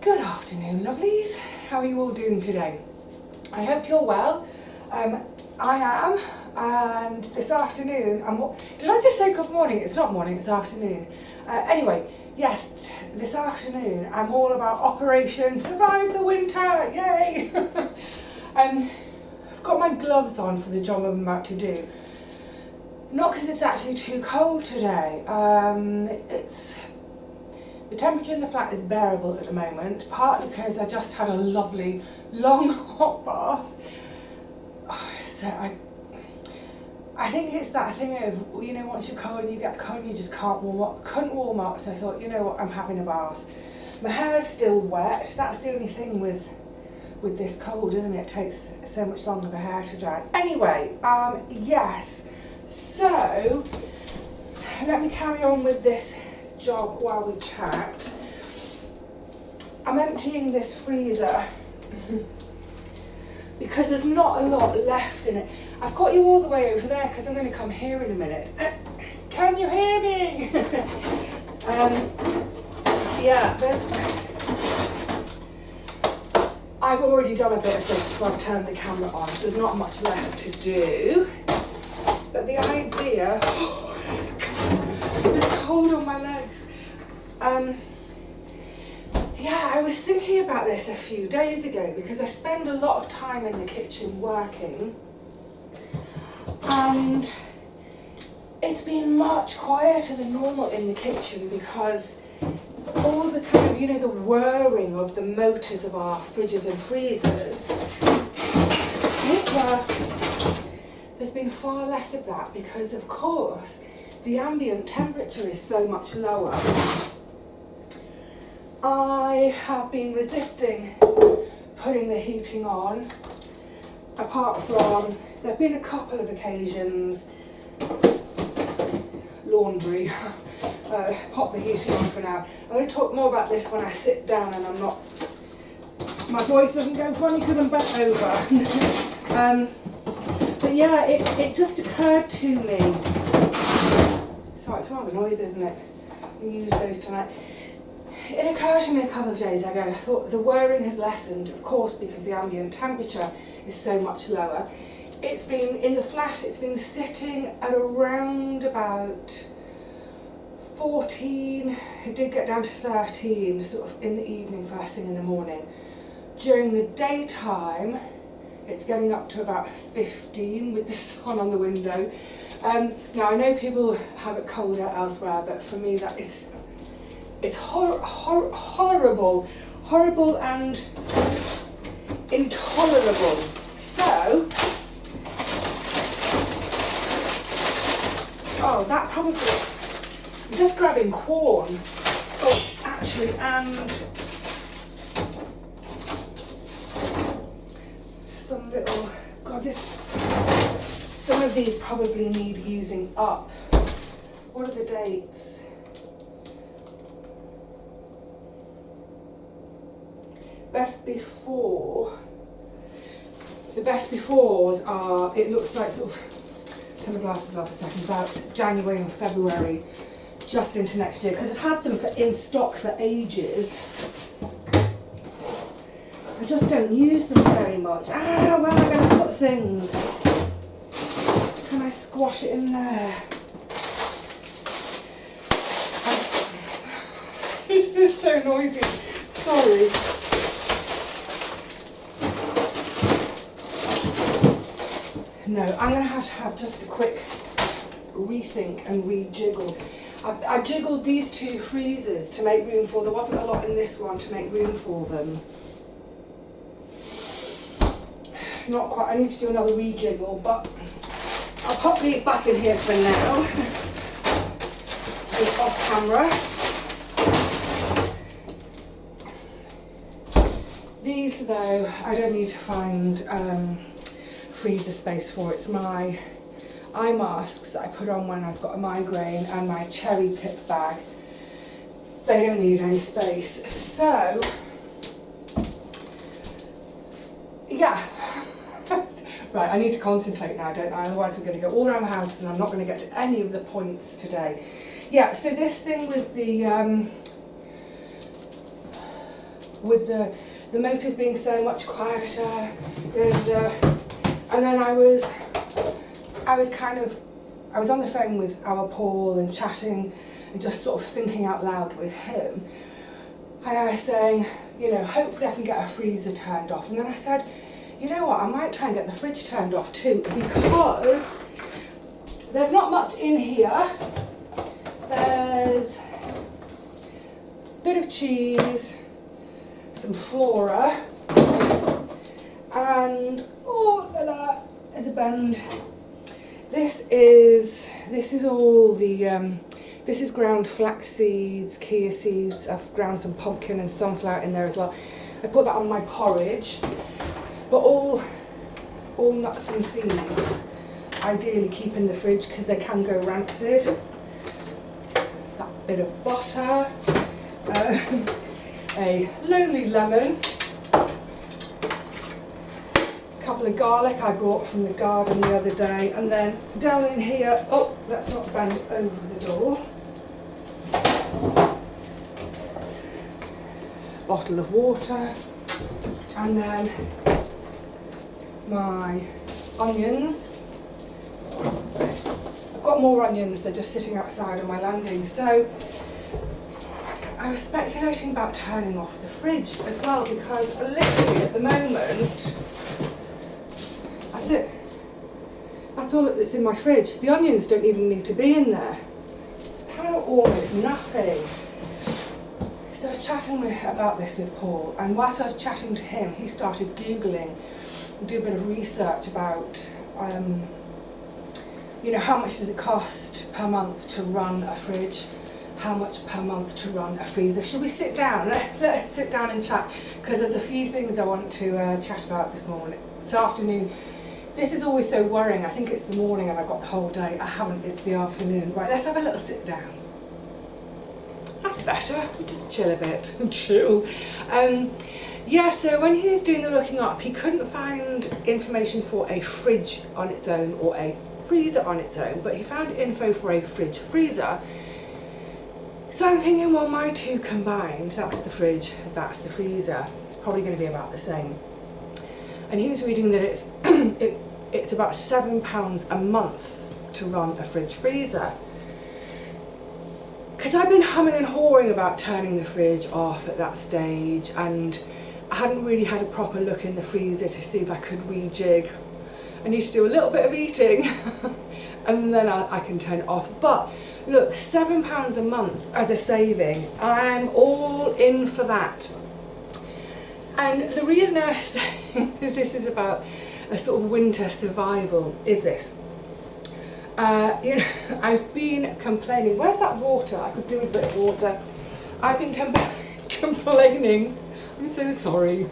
Good afternoon, lovelies. How are you all doing today? I hope you're well. I am, and this afternoon, did I just say good morning? It's not morning, it's afternoon. Anyway, yes, this afternoon I'm all about Operation Survive the Winter, yay! I've got my gloves on for the job I'm about to do. Not because it's actually too cold today. The temperature in the flat is bearable at the moment, partly because I just had a lovely long hot bath. So I think it's that thing of, you know, once you're cold and you get cold and you just couldn't warm up, so I thought, you know what, I'm having a bath. My hair's still wet. That's the only thing with this cold, isn't it? It takes so much longer for hair to dry. Anyway, yes, so let me carry on with this job while we chat. I'm emptying this freezer because there's not a lot left in it. I've got you all the way over there because I'm going to come here in a minute. Can you hear me? Yeah, I've already done a bit of this before I've turned the camera on, so there's not much left to do. But the idea, it's cold on my legs. Yeah, I was thinking about this a few days ago because I spend a lot of time in the kitchen working, and it's been much quieter than normal in the kitchen because all the kind of, you know, the whirring of the motors of our fridges and freezers, there's been far less of that because, of course, the ambient temperature is so much lower. I have been resisting putting the heating on, apart from, there have been a couple of occasions, laundry, pop the heating on for now. I'm going to talk more about this when I sit down and I'm not, my voice doesn't go funny because I'm bent over. But yeah, it just occurred to me, sorry, it's one of the noises, isn't it? We use those tonight. It occurred to me a couple of days ago, I thought the whirring has lessened, of course, because the ambient temperature is so much lower. It's been, in the flat, it's been sitting at around about 14, it did get down to 13, sort of in the evening, first thing in the morning. During the daytime, it's getting up to about 15 with the sun on the window. Now, I know people have it colder elsewhere, but for me, that it's horrible and intolerable. So, that probably, I'm just grabbing corn. Oh, actually, and some little, some of these probably need using up. What are the dates? Best before. The best befores are, it looks like sort of, turn my glasses off a second, about January and February, just into next year, because I've had them in stock for ages. I just don't use them very much. Where am I going to put things? Can I squash it in there? This is so noisy. Sorry. No, I'm going to have just a quick rethink and rejiggle. I jiggled these two freezers to make room for, there wasn't a lot in this one to make room for them. Not quite, I need to do another rejiggle, but I'll pop these back in here for now. Just off camera. These though, I don't need to find freezer space for. It's my eye masks that I put on when I've got a migraine and my cherry pip bag. They don't need any space. So, yeah. Right, I need to concentrate now, don't I? Otherwise we're going to go all around the house and I'm not going to get to any of the points today. Yeah, so this thing with the with the motors being so much quieter, and then I was on the phone with our Paul and chatting and just sort of thinking out loud with him, and I was saying, you know, hopefully I can get a freezer turned off, and then I said, you know what, I might try and get the fridge turned off too, because there's not much in here. There's a bit of cheese, some flora, and oh la la, there's a bend. This is all the this is ground flax seeds, chia seeds. I've ground some pumpkin and sunflower in there as well. I put that on my porridge, but all nuts and seeds ideally keep in the fridge because they can go rancid. That bit of butter, a lonely lemon, a couple of garlic I bought from the garden the other day, and then down in here, oh, let's not bend over the door, bottle of water, and then my onions. I've got more onions, they're just sitting outside on my landing. So I was speculating about turning off the fridge as well, because literally at the moment, that's it. That's all that's in my fridge. The onions don't even need to be in there. It's kind of almost nothing. So I was chatting about this with Paul, and whilst I was chatting to him, he started Googling, do a bit of research about you know, how much does it cost per month to run a fridge? How much per month to run a freezer? Should we sit down? Let's sit down and chat, because there's a few things I want to chat about this afternoon. This is always so worrying. I think it's the morning and I've got the whole day. I haven't, it's the afternoon. Right, let's have a little sit down. That's better. We just chill a bit. Chill. Yeah, so when he was doing the looking up, he couldn't find information for a fridge on its own or a freezer on its own, but he found info for a fridge freezer. So I'm thinking, well, my two combined, that's the fridge, that's the freezer, it's probably going to be about the same. And he was reading that it's about £7 a month to run a fridge freezer. Because I've been humming and hawing about turning the fridge off at that stage, and I hadn't really had a proper look in the freezer to see if I could re-jig. I need to do a little bit of eating and then I can turn it off. But look, £7 a month as a saving, I'm all in for that. And the reason I was saying this is about a sort of winter survival is this. You know, I've been complaining, where's that water? I could do with a bit of water. I've been complaining, I'm so sorry,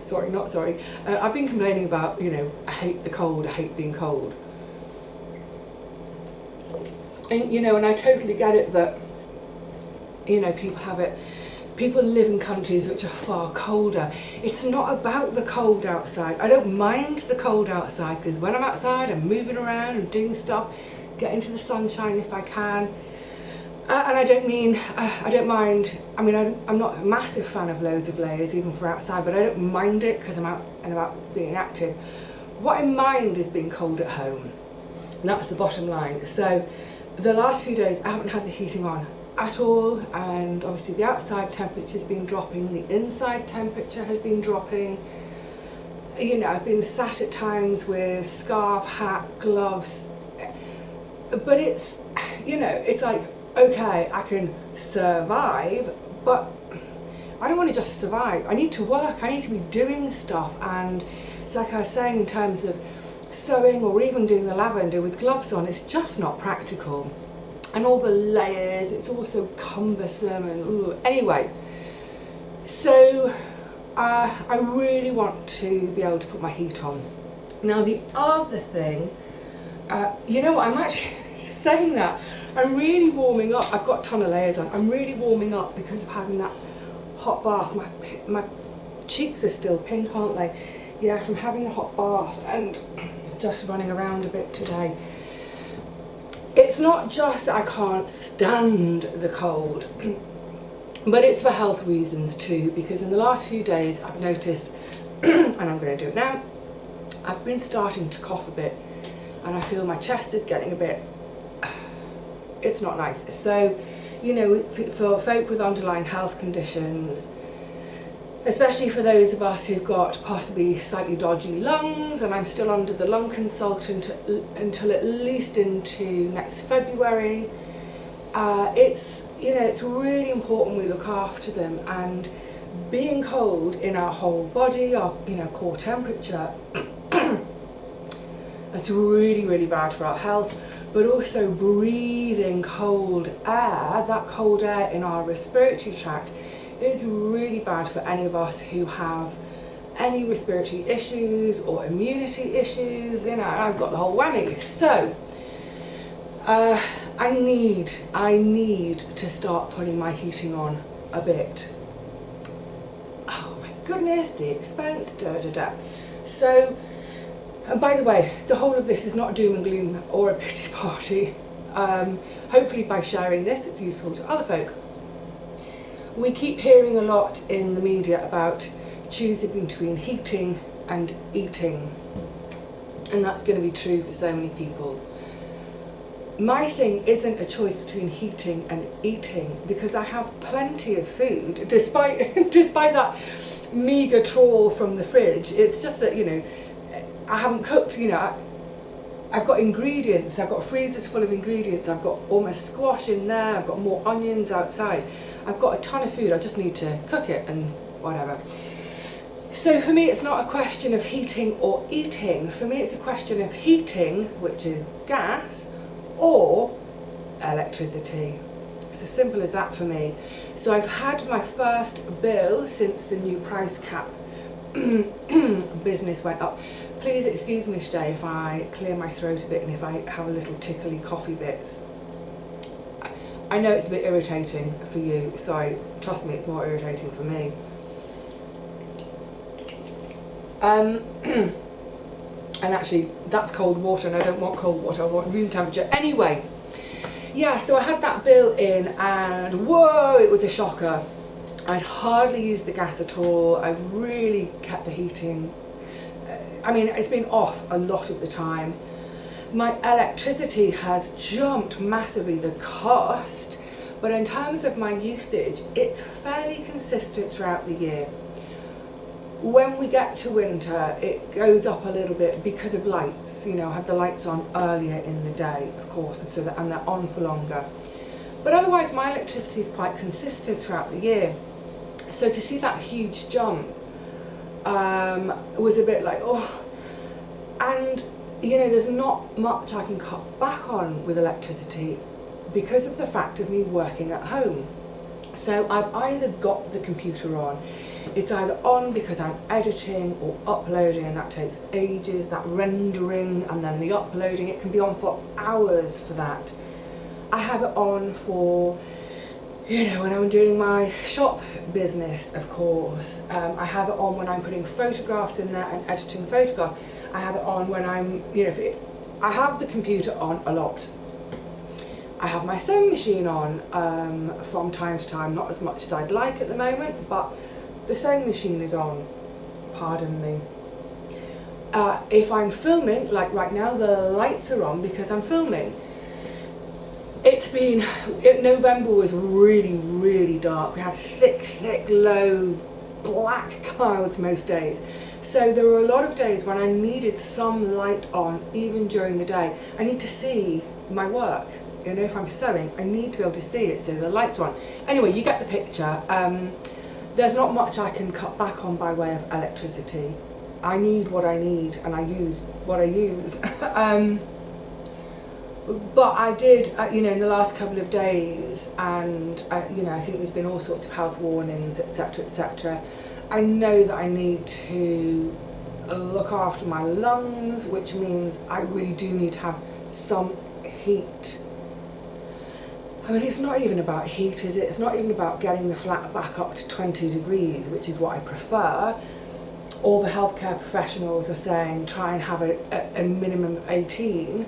sorry, not sorry. I've been complaining about, you know, I hate the cold, I hate being cold. And, you know, and I totally get it that, you know, people live in countries which are far colder. It's not about the cold outside. I don't mind the cold outside, because when I'm outside, I'm moving around and doing stuff, get into the sunshine if I can. And I don't mind, I mean, I'm not a massive fan of loads of layers, even for outside, but I don't mind it because I'm out and about being active. What I mind is being cold at home. And that's the bottom line. So the last few days, I haven't had the heating on at all, and obviously the outside temperature's been dropping, the inside temperature has been dropping. You know, I've been sat at times with scarf, hat, gloves, but it's, you know, it's like, okay, I can survive, but I don't want to just survive. I need to work, I need to be doing stuff, and it's like I was saying in terms of sewing or even doing the lavender with gloves on, it's just not practical. And all the layers, it's all so cumbersome and ooh. Anyway, so I really want to be able to put my heat on. Now the other thing, you know what, I'm actually saying that, I'm really warming up. I've got a ton of layers on. I'm really warming up because of having that hot bath. My cheeks are still pink, aren't they? Yeah, from having a hot bath and just running around a bit today. It's not just that I can't stand the cold, But it's for health reasons too, because in the last few days I've noticed, and I'm going to do it now, I've been starting to cough a bit, and I feel my chest is getting a bit, it's not nice. So, you know, for folk with underlying health conditions, especially for those of us who've got possibly slightly dodgy lungs, and I'm still under the lung consultant until at least into next February, it's, you know, it's really important we look after them. And being cold in our whole body, our, you know, core temperature, it's really, really bad for our health. But also breathing cold air, that cold air in our respiratory tract, is really bad for any of us who have any respiratory issues or immunity issues. You know, I've got the whole whammy. So I need to start putting my heating on a bit. Oh my goodness, the expense, So, and by the way, the whole of this is not doom and gloom or a pity party. Hopefully by sharing this, it's useful to other folk. We keep hearing a lot in the media about choosing between heating and eating. And that's going to be true for so many people. My thing isn't a choice between heating and eating, because I have plenty of food, despite that meagre trawl from the fridge. It's just that, you know, I haven't cooked, you know, I've got ingredients, I've got freezers full of ingredients, I've got all my squash in there, I've got more onions outside. I've got a ton of food, I just need to cook it and whatever. So for me, it's not a question of heating or eating. For me, it's a question of heating, which is gas, or electricity. It's as simple as that for me. So I've had my first bill since the new price cap business went up. Please excuse me today if I clear my throat a bit and if I have a little tickly coffee bits. I know it's a bit irritating for you, so trust me, it's more irritating for me. And actually, that's cold water, and I don't want cold water, I want room temperature. Anyway, yeah, so I had that bill in, and whoa, it was a shocker. I'd hardly used the gas at all. I really kept the heating. I mean, it's been off a lot of the time. My electricity has jumped massively, the cost, but in terms of my usage, it's fairly consistent throughout the year. When we get to winter, it goes up a little bit because of lights. You know, I have the lights on earlier in the day, of course, and so that, and they're on for longer. But otherwise, my electricity is quite consistent throughout the year. So to see that huge jump was a bit like, oh. And, you know, there's not much I can cut back on with electricity because of the fact of me working at home. So I've either got the computer on, it's either on because I'm editing or uploading, and that takes ages, that rendering and then the uploading. It can be on for hours for that. I have it on for, you know, when I'm doing my shop business, of course. I have it on when I'm putting photographs in there and editing photographs. I have it on when I'm, you know, I have the computer on a lot. I have my sewing machine on from time to time, not as much as I'd like at the moment, but the sewing machine is on, pardon me. If I'm filming, like right now, the lights are on because I'm filming. November was really, really dark. We had thick, low, black clouds most days. So there were a lot of days when I needed some light on, even during the day. I need to see my work. You know, if I'm sewing, I need to be able to see it, so the lights are on. Anyway, you get the picture. There's not much I can cut back on by way of electricity. I need what I need, and I use what I use. But I did, you know, in the last couple of days, and you know, I think there's been all sorts of health warnings, etc., etc. I know that I need to look after my lungs, which means I really do need to have some heat. I mean, it's not even about heat, is it? It's not even about getting the flat back up to 20 degrees, which is what I prefer. All the healthcare professionals are saying try and have a minimum of 18.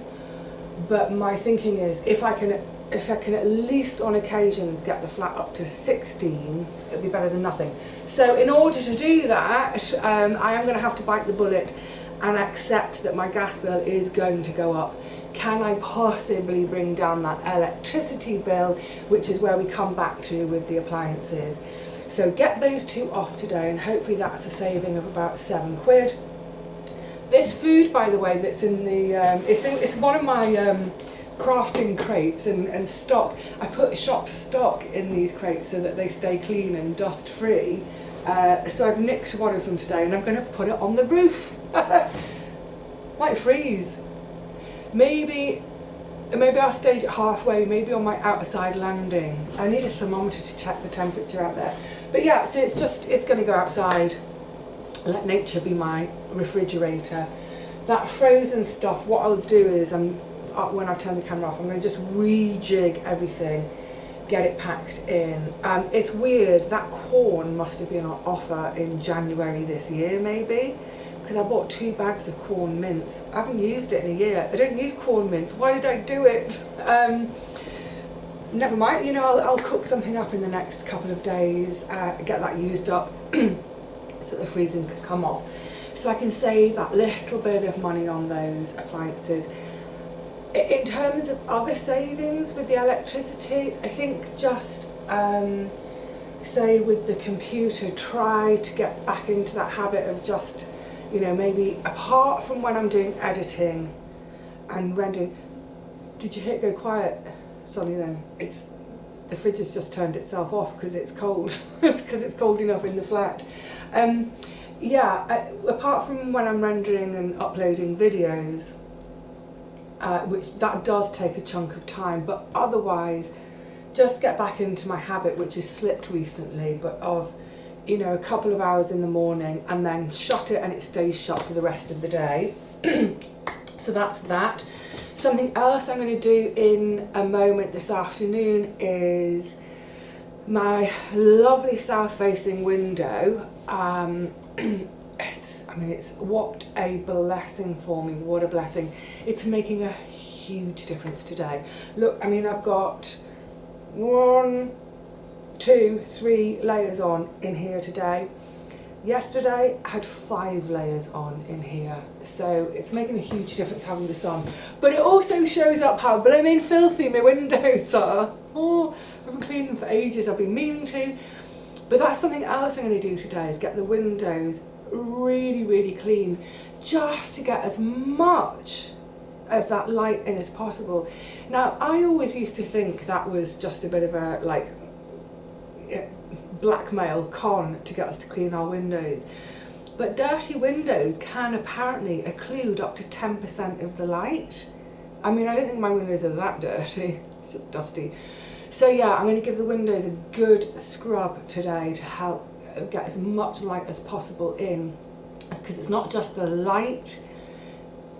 But my thinking is, if I can if I can at least on occasions get the flat up to 16, it'd be better than nothing. So in order to do that, I am going to have to bite the bullet and accept that my gas bill is going to go up. Can I possibly bring down that electricity bill, which is where we come back to with the appliances? So get those two off today, and hopefully that's a saving of about £7. This food, by the way, that's in the, it's one of my crafting crates and stock. I put shop stock in these crates so that they stay clean and dust free. So I've nicked one of them today and I'm going to put it on the roof. Might freeze. Maybe I'll stage it halfway, maybe on my outside landing. I need a thermometer to check the temperature out there. But yeah, so it's going to go outside. Let nature be my refrigerator. That frozen stuff, what I'll do is, when I've turned the camera off, I'm going to just re-jig everything, get it packed in. It's weird, that corn must have been on offer in January this year maybe, because I bought 2 bags of corn mince. I haven't used it in a year. I don't use corn mince. Why did I do it? Never mind, you know, I'll cook something up in the next couple of days, get that used up so the freezing can come off. So I can save that little bit of money on those appliances. In terms of other savings with the electricity, I think just, say with the computer, try to get back into that habit of just, you know, maybe apart from when I'm doing editing and rendering. Did you hit go quiet, Sonny, then? The fridge has just turned itself off because it's cold. It's because it's cold enough in the flat. Apart from when I'm rendering and uploading videos, which that does take a chunk of time, but otherwise just get back into my habit, which has slipped recently, but of, you know, a couple of hours in the morning and then shut it and it stays shut for the rest of the day. So that's that. Something else I'm going to do in a moment this afternoon is my lovely south-facing window. It's what a blessing for me, what a blessing. It's making a huge difference today. Look, I mean, I've got 1, 2, 3 layers on in here today. Yesterday I had 5 layers on in here, so it's making a huge difference having this on. But it also shows up how blooming filthy my windows are. Oh, I haven't cleaned them for ages, I've been meaning to. But that's something else I'm going to do today, is get the windows really, really clean, just to get as much of that light in as possible. Now, I always used to think that was just a bit of a, like, blackmail con to get us to clean our windows. But dirty windows can apparently occlude up to 10% of the light. I mean, I don't think my windows are that dirty, it's just dusty. So yeah, I'm going to give the windows a good scrub today to help get as much light as possible in, because it's not just the light,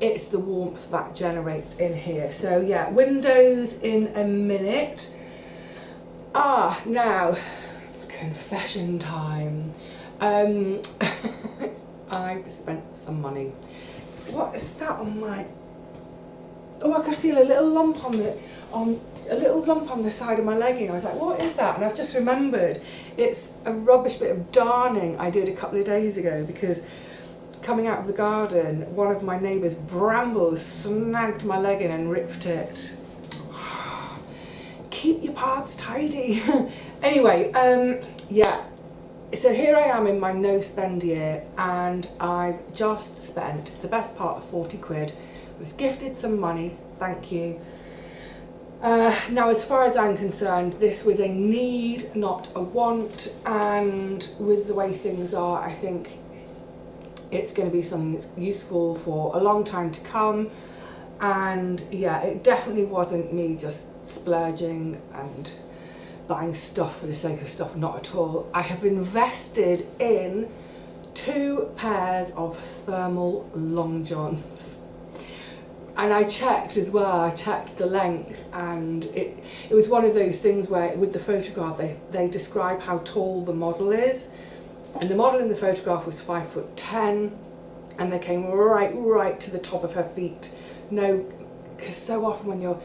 it's the warmth that generates in here. So yeah, windows in a minute. Now, confession time. I've spent some money. What is that on my... Oh, I could feel a little lump on the side of my legging. I was like, what is that? And I've just remembered it's a rubbish bit of darning I did a couple of days ago, because coming out of the garden, one of my neighbour's brambles snagged my legging and ripped it. Keep your paths tidy. Anyway, yeah, so here I am in my no spend year, and I've just spent the best part of 40 quid. I was gifted some money, thank you. Now, as far as I'm concerned, this was a need, not a want, and with the way things are, I think it's going to be something that's useful for a long time to come. And yeah, it definitely wasn't me just splurging and buying stuff for the sake of stuff, not at all. I have invested in 2 pairs of thermal long johns. And I checked as well, I checked the length, and it was one of those things where with the photograph they describe how tall the model is, and the model in the photograph was 5'10", and they came right to the top of her feet. No, because so often when you're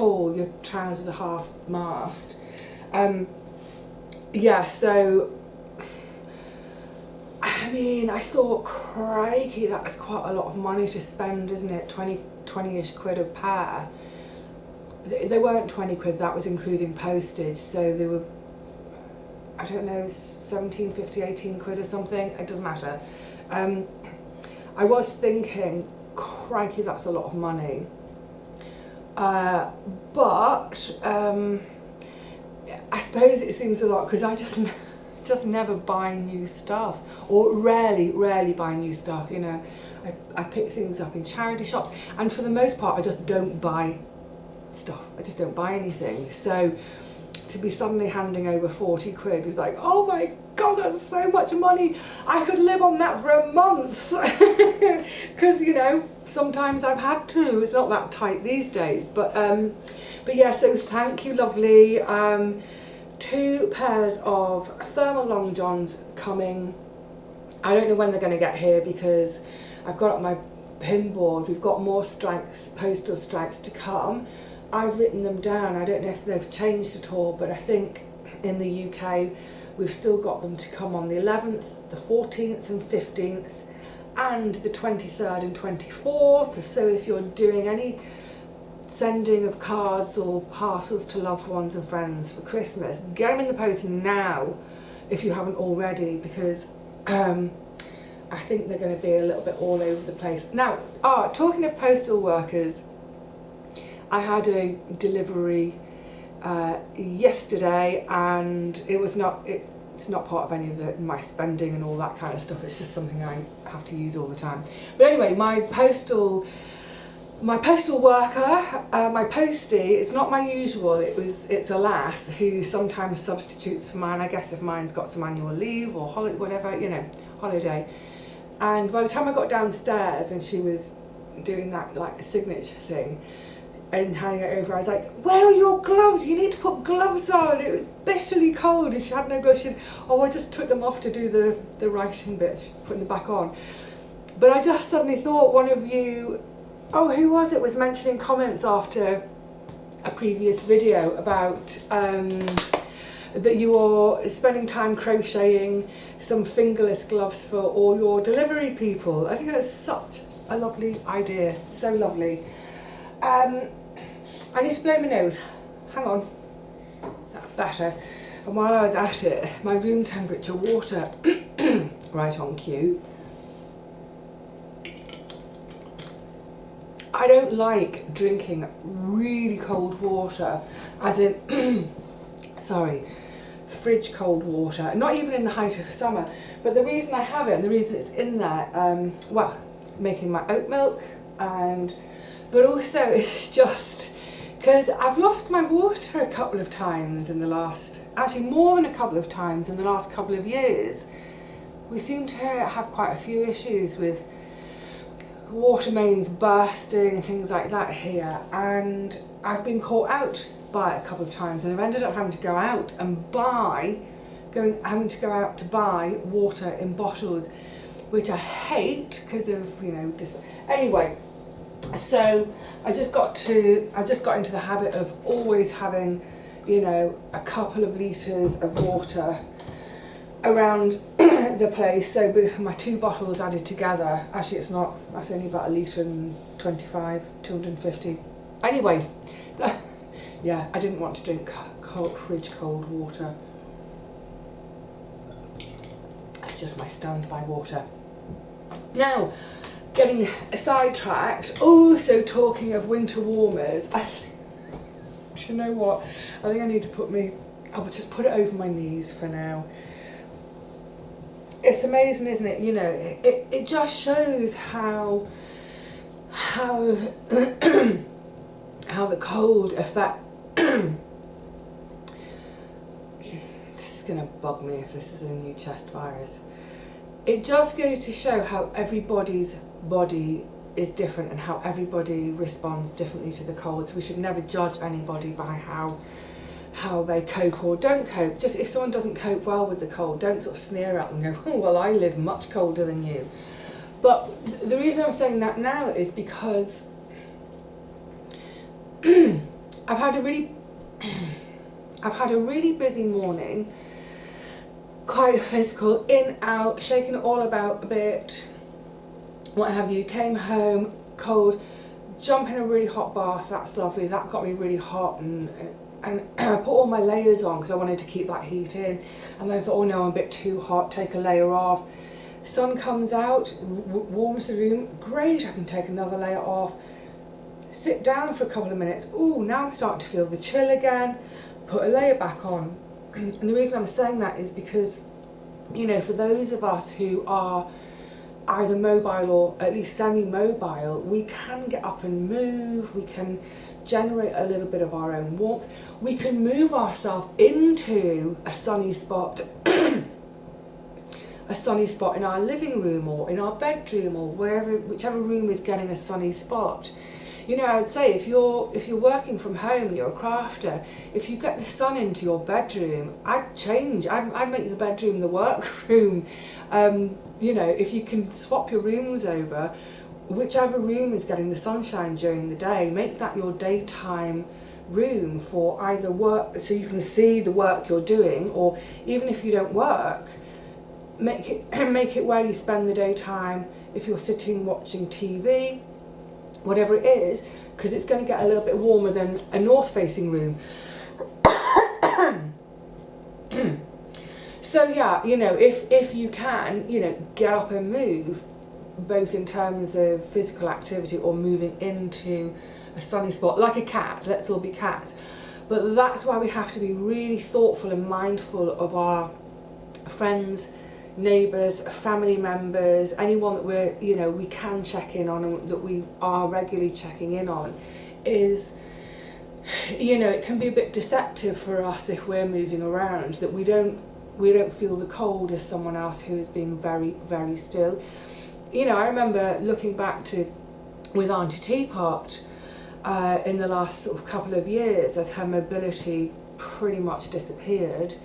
tall, your trousers are half mast. Yeah, so I mean, I thought, crikey, that's quite a lot of money to spend, isn't it? 20-ish quid a pair. They weren't 20 quid, that was including postage, so they were, I don't know, 17.50, 18 quid or something, it doesn't matter. I was thinking, crikey, that's a lot of money. But I suppose it seems a lot because I just never buy new stuff, or rarely buy new stuff, you know. I pick things up in charity shops, and for the most part I just don't buy stuff. I just don't buy anything. So to be suddenly handing over 40 quid was like, oh my god, that's so much money. I could live on that for a month. Because, you know, sometimes I've had to. It's not that tight these days. But yeah, so thank you, lovely. 2 pairs of thermal long johns coming. I don't know when they're going to get here because I've got up my pin board. We've got more strikes, postal strikes to come. I've written them down. I don't know if they've changed at all, but I think in the UK we've still got them to come on the 11th, the 14th and 15th, and the 23rd and 24th. So if you're doing any sending of cards or parcels to loved ones and friends for Christmas, get them in the post now if you haven't already, because I think they're going to be a little bit all over the place. Now, talking of postal workers, I had a delivery yesterday, and it's not part of any of my spending and all that kind of stuff. It's just something I have to use all the time. But anyway, my postal worker, my postie, it's not my usual. It's a lass who sometimes substitutes for mine. I guess if mine's got some annual leave or whatever, you know, holiday. And by the time I got downstairs and she was doing that like signature thing and handing it over, I was like, where are your gloves? You need to put gloves on. It was bitterly cold and she had no gloves. I just took them off to do the writing bit. She's putting them back on. But I just suddenly thought one of you, who was it, was mentioning comments after a previous video about that you are spending time crocheting some fingerless gloves for all your delivery people. I think that's such a lovely idea, so lovely. I need to blow my nose. Hang on, that's better. And while I was at it, my room temperature water, right on cue. I don't like drinking really cold water, as in, sorry, fridge cold water, not even in the height of summer. But the reason I have it, and the reason it's in there, well, making my oat milk, but also it's just because I've lost my water a couple of times in the last, actually more than a couple of times in the last couple of years. We seem to have quite a few issues with water mains bursting and things like that here, and I've been caught out by it a couple of times, and I've ended up having to go out and buy water in bottles, which I hate because of, you know, anyway. So I just got into the habit of always having, you know, a couple of litres of water around the place. So my 2 bottles added together, actually it's not, that's only about 1 litre and 25, 250. Anyway, yeah, I didn't want to drink fridge cold water. It's just my standby water. Now, getting sidetracked, also talking of winter warmers, do you know what? I think I need to I'll just put it over my knees for now. It's amazing, isn't it? You know, it just shows how the cold affect. This is gonna bug me if this is a new chest virus. It just goes to show how everybody's body is different and how everybody responds differently to the cold. So we should never judge anybody by how they cope or don't cope. Just if someone doesn't cope well with the cold, don't sort of sneer at them and go, oh, well, I live much colder than you. But the reason I'm saying that now is because I've had a really busy morning, quite physical, in, out, shaking it all about a bit, what have you. Came home, cold, jump in a really hot bath, that's lovely, that got me really hot, and I put all my layers on because I wanted to keep that heat in, and then I thought, oh no, I'm a bit too hot, take a layer off. Sun comes out, warms the room, great, I can take another layer off, sit down for a couple of minutes, ooh, now I'm starting to feel the chill again, put a layer back on. And the reason I'm saying that is because, you know, for those of us who are either mobile or at least semi-mobile, we can get up and move, we can generate a little bit of our own warmth, we can move ourselves into a sunny spot a sunny spot in our living room or in our bedroom or wherever, whichever room is getting a sunny spot. You know, I'd say if you're working from home and you're a crafter, if you get the sun into your bedroom, I'd make the bedroom the workroom. You know, if you can swap your rooms over, whichever room is getting the sunshine during the day, make that your daytime room for either work, so you can see the work you're doing, or even if you don't work, make it where you spend the daytime if you're sitting watching TV, whatever it is, because it's going to get a little bit warmer than a north-facing room. So yeah, you know, if you can, you know, get up and move, both in terms of physical activity or moving into a sunny spot, like a cat, let's all be cats. But that's why we have to be really thoughtful and mindful of our friends, neighbours, family members, anyone that we can check in on and that we are regularly checking in on. Is, you know, it can be a bit deceptive for us if we're moving around, that we don't feel the cold as someone else who is being very, very still. You know, I remember looking back with Auntie Teapot in the last sort of couple of years as her mobility pretty much disappeared,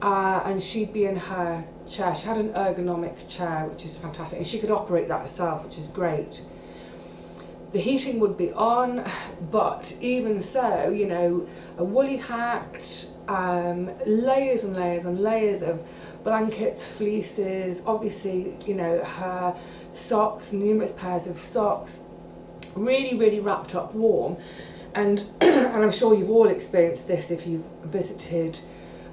and she'd be in her chair. She had an ergonomic chair, which is fantastic, and she could operate that herself, which is great. The heating would be on, but even so, you know, a woolly hat, layers and layers and layers of blankets, fleeces, obviously, you know, her socks, numerous pairs of socks, really, really wrapped up warm. And and I'm sure you've all experienced this if you've visited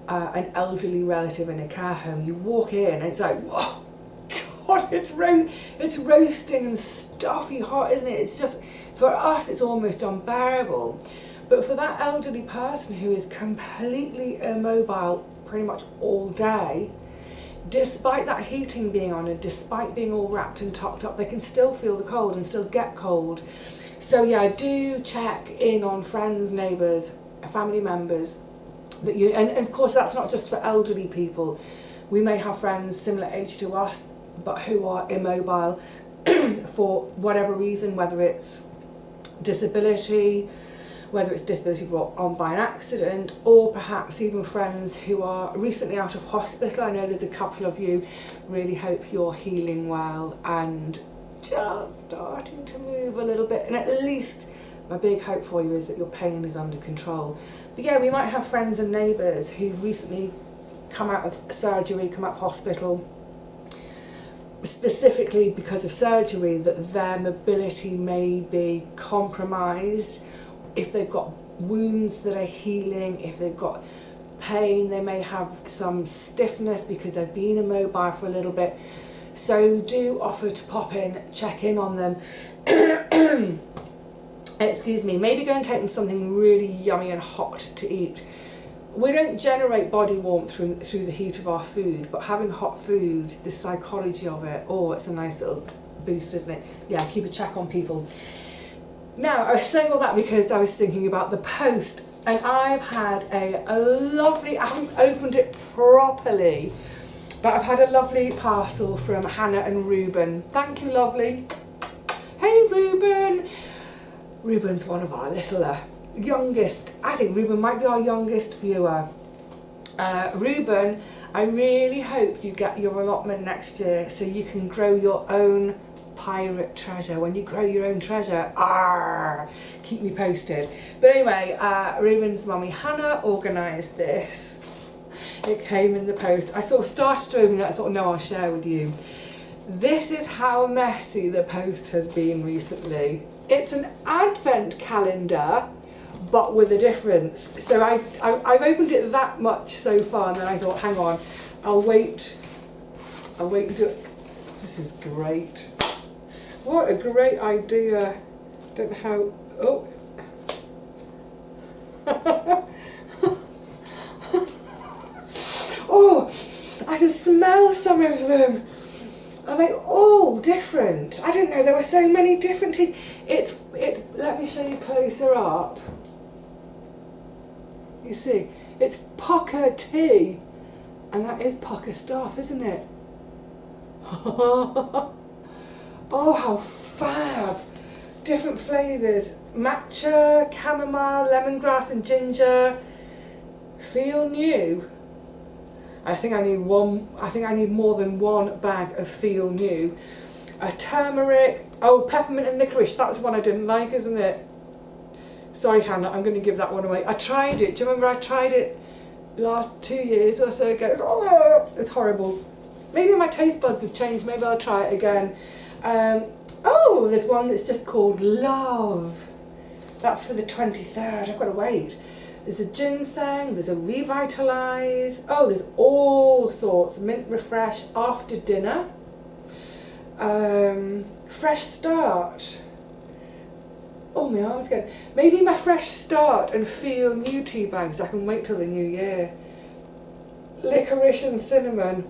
an elderly relative in a care home. You walk in and it's like, whoa, God, it's roasting and stuffy hot, isn't it? It's just, for us, it's almost unbearable. But for that elderly person who is completely immobile pretty much all day, despite that heating being on and despite being all wrapped and tucked up, they can still feel the cold and still get cold. So yeah, do check in on friends, neighbours, family members, that you, and of course that's not just for elderly people. We may have friends similar age to us but who are immobile for whatever reason, whether it's disability brought on by an accident, or perhaps even friends who are recently out of hospital. I know there's a couple of you. Really hope you're healing well and just starting to move a little bit, and at least my big hope for you is that your pain is under control. But yeah, we might have friends and neighbours who've recently come out of surgery, come out of hospital, specifically because of surgery, that their mobility may be compromised. If they've got wounds that are healing, if they've got pain, they may have some stiffness because they've been immobile for a little bit. So do offer to pop in, check in on them. Excuse me, maybe go and take them something really yummy and hot to eat. We don't generate body warmth through the heat of our food, but having hot food, the psychology of it, it's a nice little boost, isn't it? Yeah, keep a check on people. Now, I was saying all that because I was thinking about the post, and I've had a lovely, I haven't opened it properly, but I've had a lovely parcel from Hannah and Ruben. Thank you, lovely. Hey, Ruben. Ruben's one of our little youngest, I think Ruben might be our youngest viewer. Ruben, I really hope you get your allotment next year so you can grow your own pirate treasure. When you grow your own treasure, arr, keep me posted. But anyway, Ruben's mummy Hannah organised this. It came in the post. I sort of started to open it, I thought, no, I'll share with you. This is how messy the post has been recently. It's an advent calendar, but with a difference. So I've opened it that much so far, and then I thought, hang on, I'll wait until... This is great. What a great idea. Don't know how... Oh. Oh, I can smell some of them. Are they all different? I didn't know there were so many different teas. It's, let me show you closer up. You see, it's Pocker tea. And that is Pocker stuff, isn't it? Oh, how fab. Different flavours. Matcha, chamomile, lemongrass and ginger. Feel new. I think I need more than one bag of Feel New. Turmeric, peppermint and licorice, that's one I didn't like, isn't it? Sorry Hannah, I'm going to give that one away. I tried it, do you remember I tried it last 2 years or so ago? Oh, it's horrible. Maybe my taste buds have changed, maybe I'll try it again. There's one that's just called Love. That's for the 23rd, I've got to wait. There's a ginseng, there's a revitalise, there's all sorts, mint refresh after dinner, fresh start, oh my arm's going, maybe my fresh start and Feel New tea bags, I can wait till the new year, licorice and cinnamon.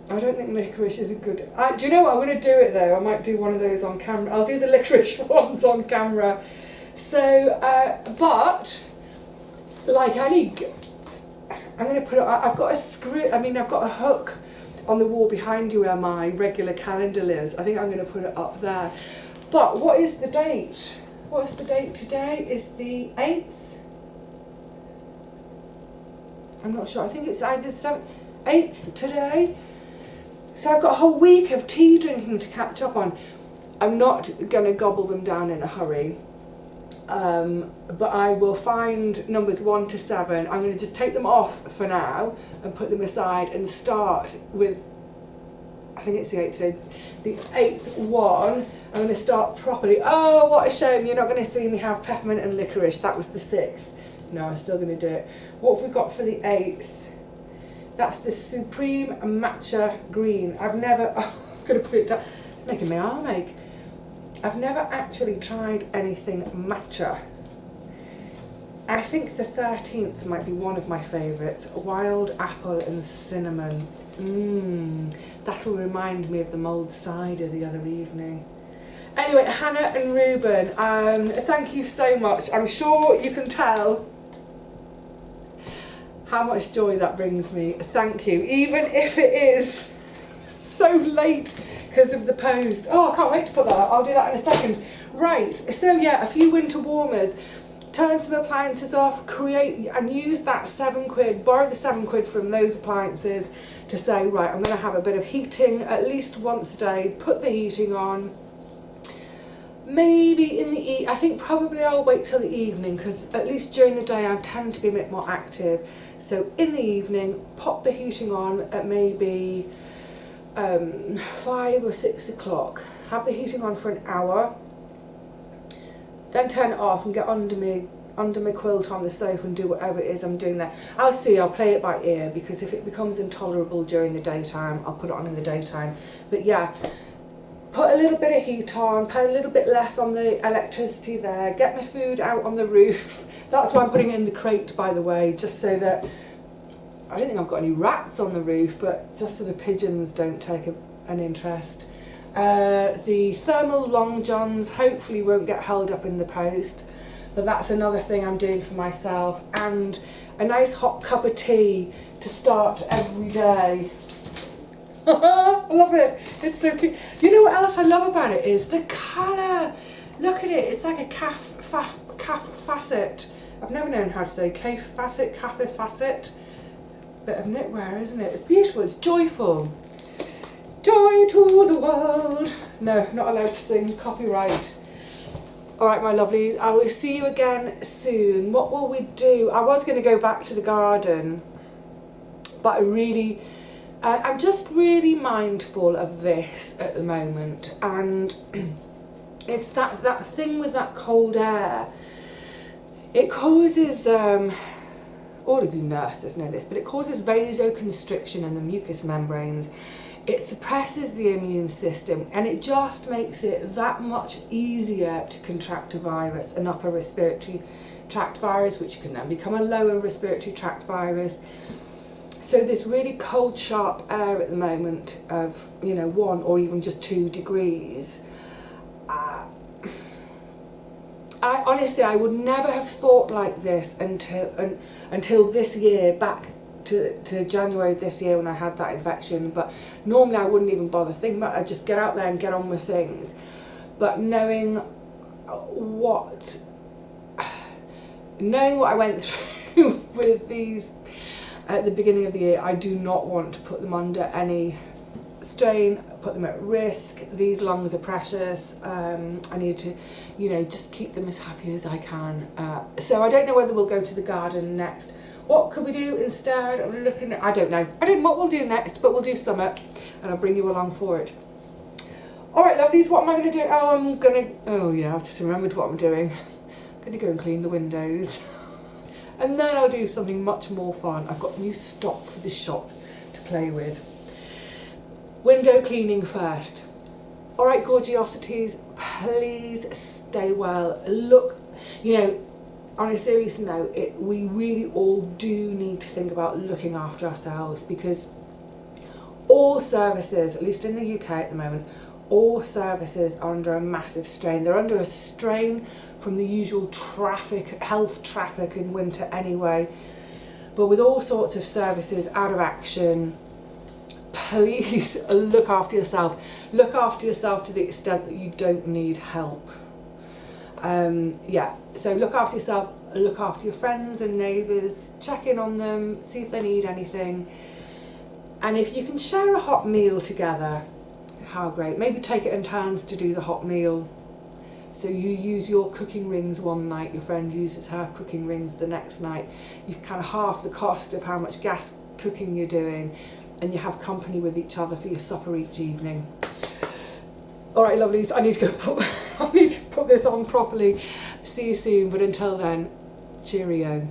I don't think licorice is a good... do you know what, I'm going to do it though, I might do one of those on camera, I'll do the licorice ones on camera. So, but, like any, I'm going to put it, I've got a hook on the wall behind you where my regular calendar lives. I think I'm going to put it up there. But what is the date? What's the date today? It's the 8th? I'm not sure. I think it's either 8th today. So I've got a whole week of tea drinking to catch up on. I'm not going to gobble them down in a hurry. But I will find numbers 1 to 7. I'm going to just take them off for now and put them aside and start with, I think it's the 8th today, the 8th one. I'm going to start properly. Oh, what a shame, you're not going to see me have peppermint and licorice. That was the 6th. No, I'm still going to do it. What have we got for the 8th? That's the Supreme Matcha Green. I'm going to put it down. It's making my arm ache. I've never actually tried anything matcha. I think the 13th might be one of my favourites. Wild apple and cinnamon. That'll remind me of the mulled cider the other evening. Anyway, Hannah and Ruben, thank you so much. I'm sure you can tell how much joy that brings me. Thank you. Even if it is so late because of the post. Oh, I can't wait to put that up. I'll do that in a second. Right, so yeah, a few winter warmers. Turn some appliances off, create and use that £7, borrow the £7 from those appliances to say, right, I'm going to have a bit of heating at least once a day, put the heating on. Maybe in the I think probably I'll wait till the evening because at least during the day I tend to be a bit more active. So in the evening, pop the heating on at maybe 5 or 6 o'clock. Have the heating on for an hour. Then turn it off and get under my quilt on the sofa and do whatever it is I'm doing there. I'll play it by ear because if it becomes intolerable during the daytime, I'll put it on in the daytime. But yeah, put a little bit of heat on, put a little bit less on the electricity there, get my food out on the roof. That's why I'm putting it in the crate, by the way, just so that, I don't think I've got any rats on the roof, but just so the pigeons don't take an interest. The thermal long johns hopefully won't get held up in the post, but that's another thing I'm doing for myself, and a nice hot cup of tea to start every day. I love it, it's so cute. You know what else I love about it is the colour. Look at it, it's like a calf facet. I've never known how to say calf facet. Bit of knitwear, isn't it? It's beautiful, it's joyful. Joy to the world. No, not allowed to sing, copyright. Alright my lovelies, I will see you again soon. What will we do? I was going to go back to the garden, but I'm just really mindful of this at the moment, and it's that thing with that cold air. It causes, all of you nurses know this, but it causes vasoconstriction in the mucous membranes. It suppresses the immune system, and it just makes it that much easier to contract a virus, an upper respiratory tract virus, which can then become a lower respiratory tract virus. So this really cold, sharp air at the moment of, 1 or even just 2 degrees, I honestly, I would never have thought like this until this year, back to January this year when I had that infection. But normally I wouldn't even bother thinking about it. I'd just get out there and get on with things. But knowing what I went through with these at the beginning of the year, I do not want to put them under any strain, put them at risk. These lungs are precious. I need to, just keep them as happy as I can. So I don't know whether we'll go to the garden next. What could we do instead? I'm looking at, I don't know what we'll do next, but we'll do summit, and I'll bring you along for it. Alright lovelies, what am I going to do? Oh yeah, I've just remembered what I'm doing. I'm going to go and clean the windows. And then I'll do something much more fun. I've got new stock for the shop to play with. Window cleaning first. Alright gorgeosities, please stay well. Look, on a serious note, we really all do need to think about looking after ourselves, because all services, at least in the UK at the moment, all services are under a massive strain. They're under a strain from the usual health traffic in winter anyway. But with all sorts of services out of action, please look after yourself. Look after yourself to the extent that you don't need help. So look after yourself, look after your friends and neighbours, check in on them, see if they need anything. And if you can share a hot meal together, how great. Maybe take it in turns to do the hot meal. So you use your cooking rings one night, your friend uses her cooking rings the next night. You've kind of half the cost of how much gas cooking you're doing, and you have company with each other for your supper each evening. Alright lovelies, I need to go put this on properly. See you soon, but until then, cheerio.